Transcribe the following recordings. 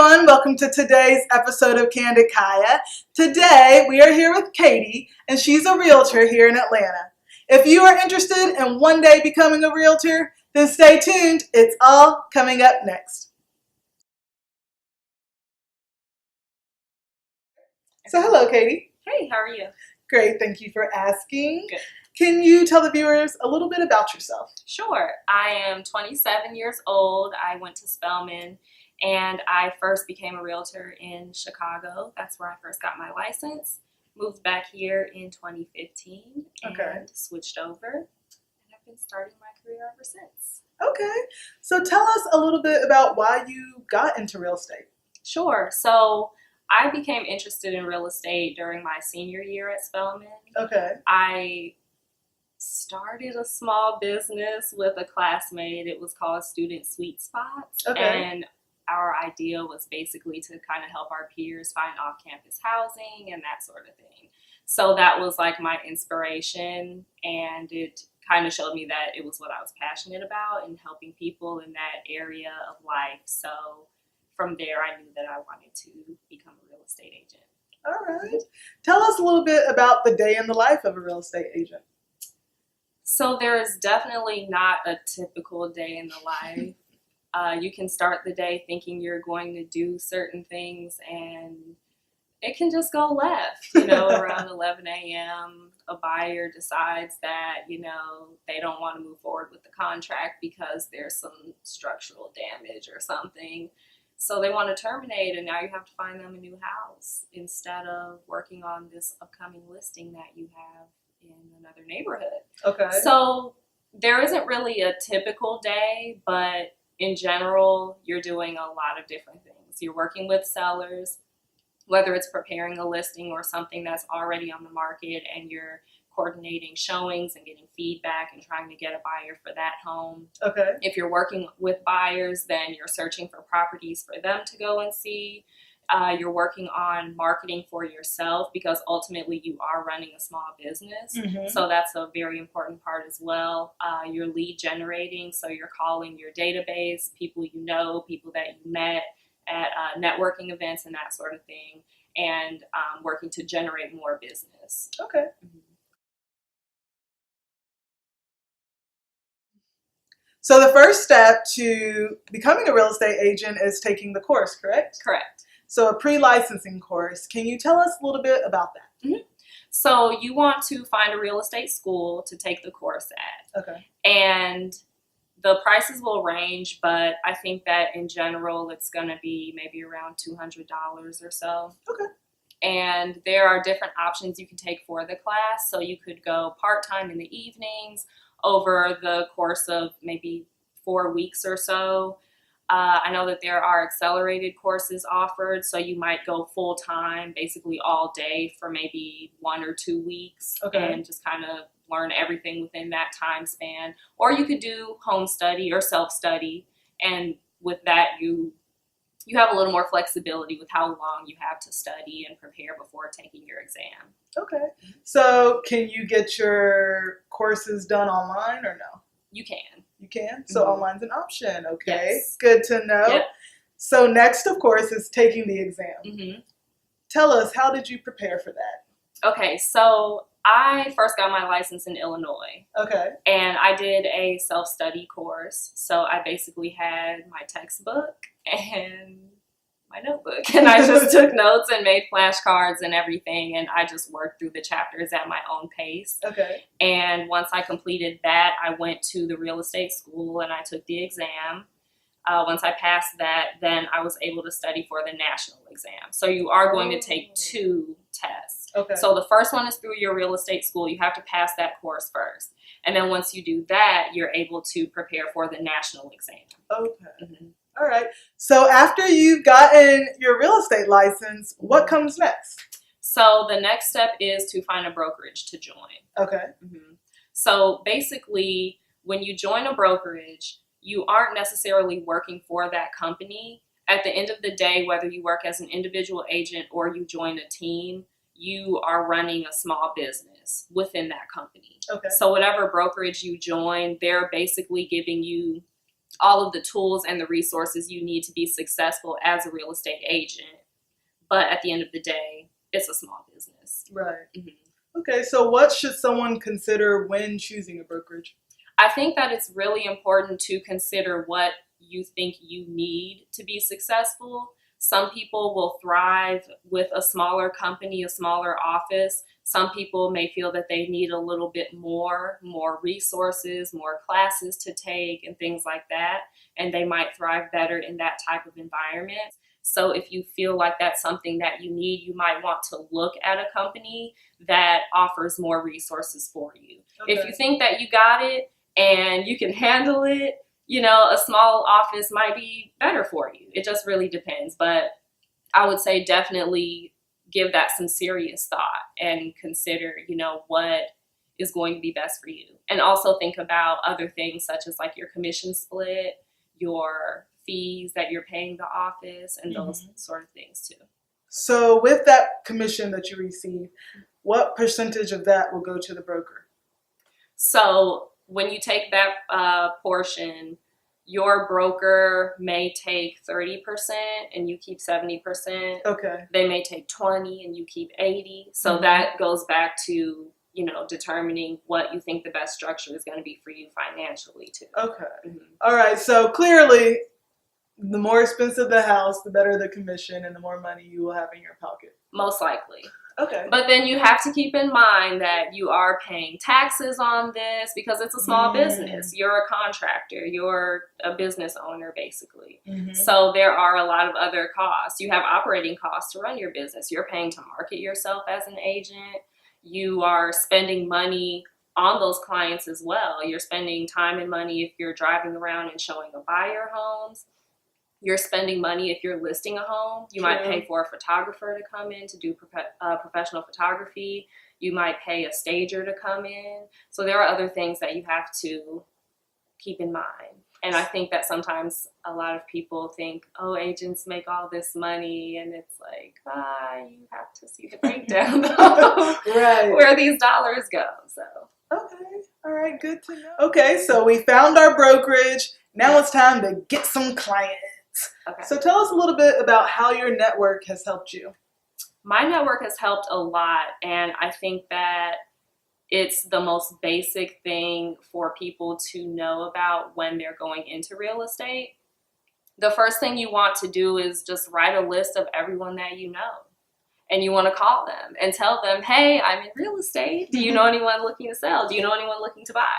everyone. Welcome to today's episode of Candid Kaya. Today, we are here with Katie, and she's a realtor here in Atlanta. If you are interested in one day becoming a realtor, then stay tuned. It's all coming up next. So hello, Katie. Hey, how are you? Great, thank you for asking. Good. Can you tell the viewers a little bit about yourself? Sure. I am 27 years old. I went to Spelman, and I first became a realtor in Chicago. That's where I first got my license. Moved back here in 2015 and switched over. And I've been starting my career ever since. Okay. So tell us a little bit about why you got into real estate. Sure. So I became interested in real estate during my senior year at Spelman. Okay. I started a small business with a classmate. It was called Student Sweet Spots. Okay. And our idea was basically to kind of help our peers find off-campus housing and that sort of thing. So that was like my inspiration, and it kind of showed me that it was what I was passionate about and helping people in that area of life. So from there, I knew that I wanted to become a real estate agent. All right. Tell us a little bit about the day in the life of a real estate agent. So there is definitely not a typical day in the life. You can start the day thinking you're going to do certain things, and it can just go left. Around 11 a.m., a buyer decides that, they don't want to move forward with the contract because there's some structural damage or something. So they want to terminate, and now you have to find them a new house instead of working on this upcoming listing that you have in another neighborhood. Okay. So there isn't really a typical day, but in general, you're doing a lot of different things. You're working with sellers, whether it's preparing a listing or something that's already on the market, and you're coordinating showings and getting feedback and trying to get a buyer for that home. Okay. If you're working with buyers, then you're searching for properties for them to go and see. You're working on marketing for yourself, because ultimately you are running a small business. Mm-hmm. So that's a very important part as well. You're lead generating, so you're calling your database, people you know, people that you met at networking events and that sort of thing, and working to generate more business. Okay. Mm-hmm. So the first step to becoming a real estate agent is taking the course, correct? Correct. So a pre-licensing course. Can you tell us a little bit about that? Mm-hmm. So you want to find a real estate school to take the course at. Okay. And the prices will range, but I think that in general it's going to be maybe around $200 or so. Okay. And there are different options you can take for the class. So you could go part-time in the evenings over the course of maybe 4 weeks or so. I know that there are accelerated courses offered, so you might go full-time, basically all day for maybe 1 or 2 weeks. Okay. And just kind of learn everything within that time span. Or you could do home study or self-study, and with that you have a little more flexibility with how long you have to study and prepare before taking your exam. Okay. So can you get your courses done online or no? You can. You can? So Mm-hmm. Online's an option. Okay. Yes. Good to know. Yep. So next, of course, is taking the exam. Mm-hmm. Tell us, how did you prepare for that? Okay, so I first got my license in Illinois. Okay. And I did a self-study course. So I basically had my textbook and my notebook, and I just took notes and made flashcards and everything, and I just worked through the chapters at my own pace. Okay. And once I completed that, I went to the real estate school and I took the exam. Once I passed that, then I was able to study for the national exam. So you are going to take 2 tests. Okay. So the first one is through your real estate school. You have to pass that course first. And then once you do that, you're able to prepare for the national exam. Okay. Mm-hmm. All right. So after you've gotten your real estate license, what comes next? So the next step is to find a brokerage to join. Okay. Mm-hmm. So basically, when you join a brokerage, you aren't necessarily working for that company. At the end of the day, whether you work as an individual agent or you join a team, you are running a small business within that company. Okay. So whatever brokerage you join, they're basically giving you all of the tools and the resources you need to be successful as a real estate agent. But at the end of the day, it's a small business. Right. Mm-hmm. Okay, so what should someone consider when choosing a brokerage? I think that it's really important to consider what you think you need to be successful. Some people will thrive with a smaller company, a smaller office. Some people may feel that they need a little bit more resources, more classes to take and things like that. And they might thrive better in that type of environment. So if you feel like that's something that you need, you might want to look at a company that offers more resources for you. Okay. If you think that you got it and you can handle it, you know, a small office might be better for you. It just really depends. But I would say definitely give that some serious thought and consider, you know, what is going to be best for you. And also think about other things such as like your commission split, your fees that you're paying the office, and those sort of things too. So with that commission that you receive, what percentage of that will go to the broker? So when you take that portion, your broker may take 30% and you keep 70%. Okay. They may take 20 and you keep 80. So that goes back to, you know, determining what you think the best structure is going to be for you financially too. Okay. All right. So clearly, the more expensive the house, the better the commission and the more money you will have in your pocket. Most likely. Okay. But then you have to keep in mind that you are paying taxes on this because it's a small business. You're a contractor. You're a business owner, basically. So there are a lot of other costs. You have operating costs to run your business. You're paying to market yourself as an agent. You are spending money on those clients as well. You're spending time and money if you're driving around and showing a buyer homes. You're spending money if you're listing a home. You might pay for a photographer to come in to do professional photography. You might pay a stager to come in. So there are other things that you have to keep in mind. And I think that sometimes a lot of people think, oh, agents make all this money. And it's like, you have to see the breakdown though, where these dollars go. So. Okay. All right. Good to know. Okay. So we found our brokerage. Now it's time to get some clients. Okay. So tell us a little bit about how your network has helped you. My network has helped a lot, and I think that it's the most basic thing for people to know about when they're going into real estate. The first thing you want to do is just write a list of everyone that you know. And you want to call them and tell them, hey, I'm in real estate. Do you know anyone looking to sell? Do you know anyone looking to buy?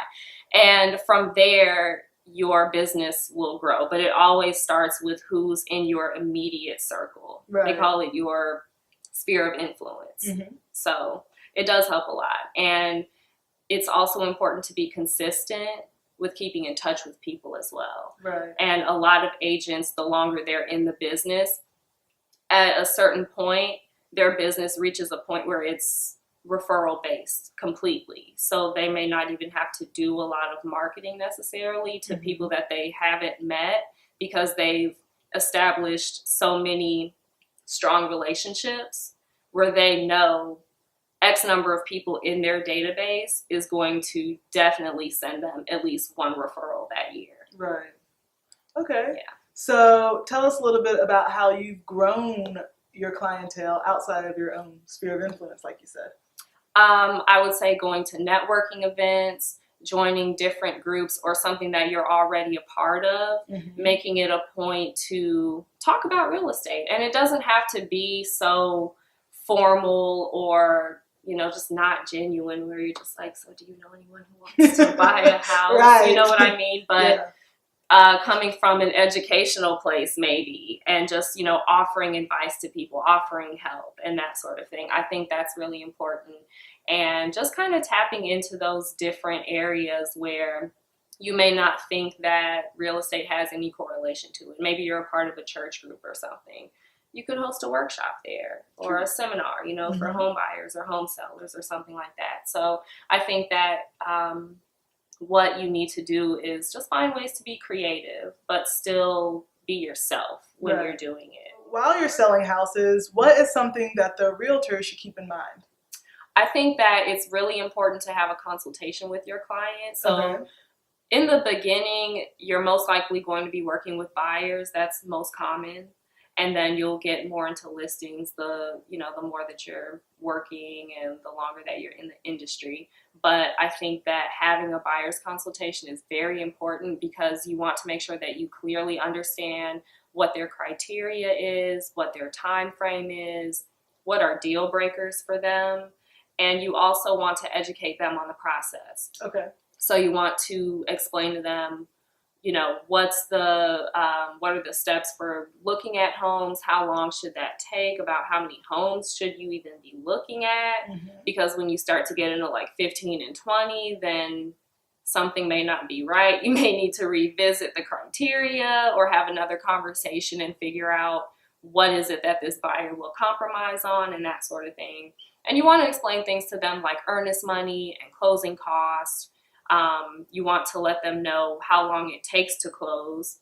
And from there, your business will grow. But it always starts with who's in your immediate circle. They call it your sphere of influence. So it does help a lot. And it's also important to be consistent with keeping in touch with people as well. And a lot of agents, the longer they're in the business, at a certain point, their business reaches a point where it's referral based completely. So they may not even have to do a lot of marketing necessarily to people that they haven't met because they've established so many strong relationships where they know X number of people in their database is going to definitely send them at least one referral that year. Okay. Yeah. So tell us a little bit about how you've grown your clientele outside of your own sphere of influence, like you said. I would say going to networking events, joining different groups or something that you're already a part of, making it a point to talk about real estate. And it doesn't have to be so formal or, you know, just not genuine where you're just like, so do you know anyone who wants to buy a house? You know what I mean? But coming from an educational place maybe and just, you know, offering advice to people, offering help and that sort of thing. I think that's really important. And just kind of tapping into those different areas where you may not think that real estate has any correlation to it. Maybe you're a part of a church group or something. You could host a workshop there or a seminar, you know, for home buyers or home sellers or something like that. So I think that what you need to do is just find ways to be creative, but still be yourself when you're doing it. While you're selling houses, what is something that the realtor should keep in mind? I think that it's really important to have a consultation with your client. So In the beginning, you're most likely going to be working with buyers. That's most common. And then you'll get more into listings the more that you're working and the longer that you're in the industry. But I think that having a buyer's consultation is very important because you want to make sure that you clearly understand what their criteria is, what their time frame is, what are deal breakers for them. And you also want to educate them on the process. Okay. So you want to explain to them, what are the steps for looking at homes? How long should that take? About how many homes should you even be looking at? Mm-hmm. Because when you start to get into like 15 and 20, then something may not be right. You may need to revisit the criteria or have another conversation and figure out what is it that this buyer will compromise on and that sort of thing. And you want to explain things to them like earnest money and closing costs. You want to let them know how long it takes to close.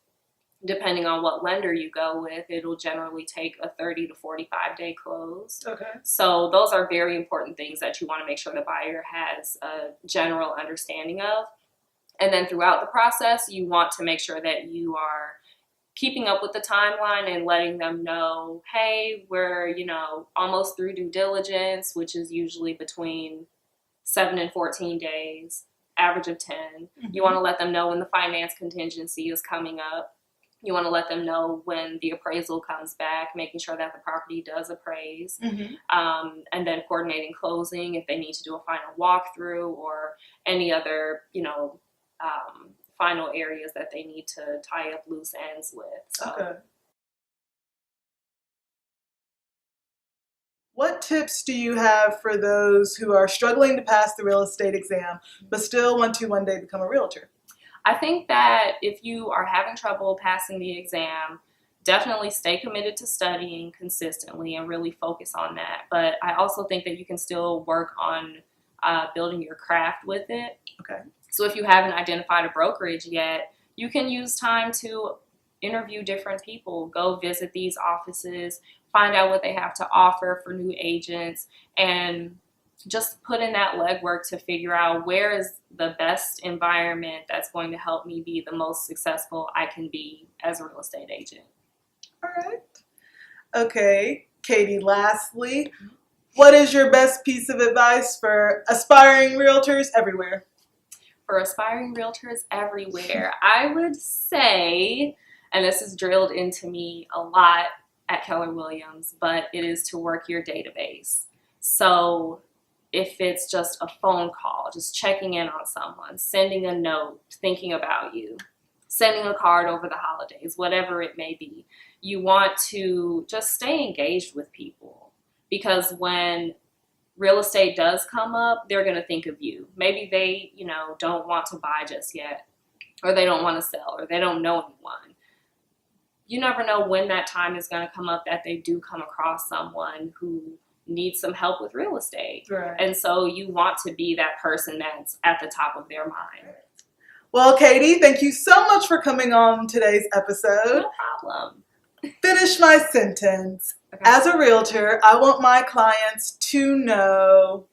Depending on what lender you go with, it'll generally take a 30 to 45 day close. Okay. So those are very important things that you want to make sure the buyer has a general understanding of. And then throughout the process, you want to make sure that you are keeping up with the timeline and letting them know, hey, we're, almost through due diligence, which is usually between 7 and 14 days. Average of 10. Mm-hmm. You want to let them know when the finance contingency is coming up. You want to let them know when the appraisal comes back, making sure that the property does appraise. Mm-hmm. And then coordinating closing if they need to do a final walkthrough or any other, final areas that they need to tie up loose ends with. So. Okay. What tips do you have for those who are struggling to pass the real estate exam, but still want to one day become a realtor? I think that if you are having trouble passing the exam, definitely stay committed to studying consistently and really focus on that. But I also think that you can still work on building your craft with it. Okay. So if you haven't identified a brokerage yet, you can use time to interview different people, go visit these offices, find out what they have to offer for new agents, and just put in that legwork to figure out where is the best environment that's going to help me be the most successful I can be as a real estate agent. All right. Okay, Katie, lastly, what is your best piece of advice for aspiring realtors everywhere? For aspiring realtors everywhere, I would say, and this is drilled into me a lot at Keller Williams, but it is to work your database. So if it's just a phone call, just checking in on someone, sending a note, thinking about you, sending a card over the holidays, whatever it may be, you want to just stay engaged with people, because when real estate does come up, they're going to think of you. Maybe they, don't want to buy just yet, or they don't want to sell, or they don't know anyone. You never know when that time is going to come up that they do come across someone who needs some help with real estate. Right. And so you want to be that person that's at the top of their mind. Well, Katie, thank you so much for coming on today's episode. No problem. Finish my sentence. Okay. As a realtor, I want my clients to know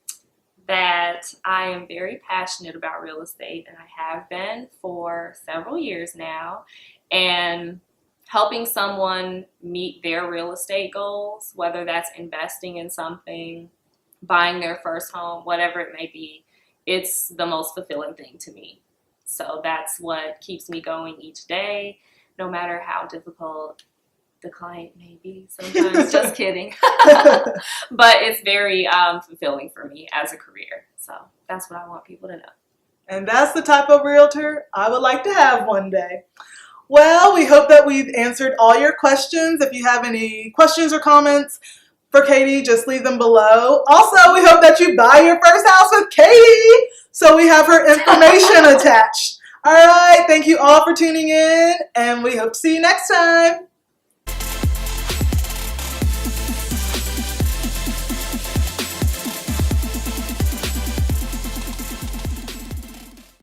that I am very passionate about real estate, and I have been for several years now. And helping someone meet their real estate goals, whether that's investing in something, buying their first home, whatever it may be, it's the most fulfilling thing to me. So that's what keeps me going each day, no matter how difficult the client may be sometimes. Just kidding. But it's very fulfilling for me as a career. So that's what I want people to know. And that's the type of realtor I would like to have one day. Well, we hope that we've answered all your questions. If you have any questions or comments for Katie, just leave them below. Also, we hope that you buy your first house with Katie, so we have her information attached. All right, thank you all for tuning in, and we hope to see you next time.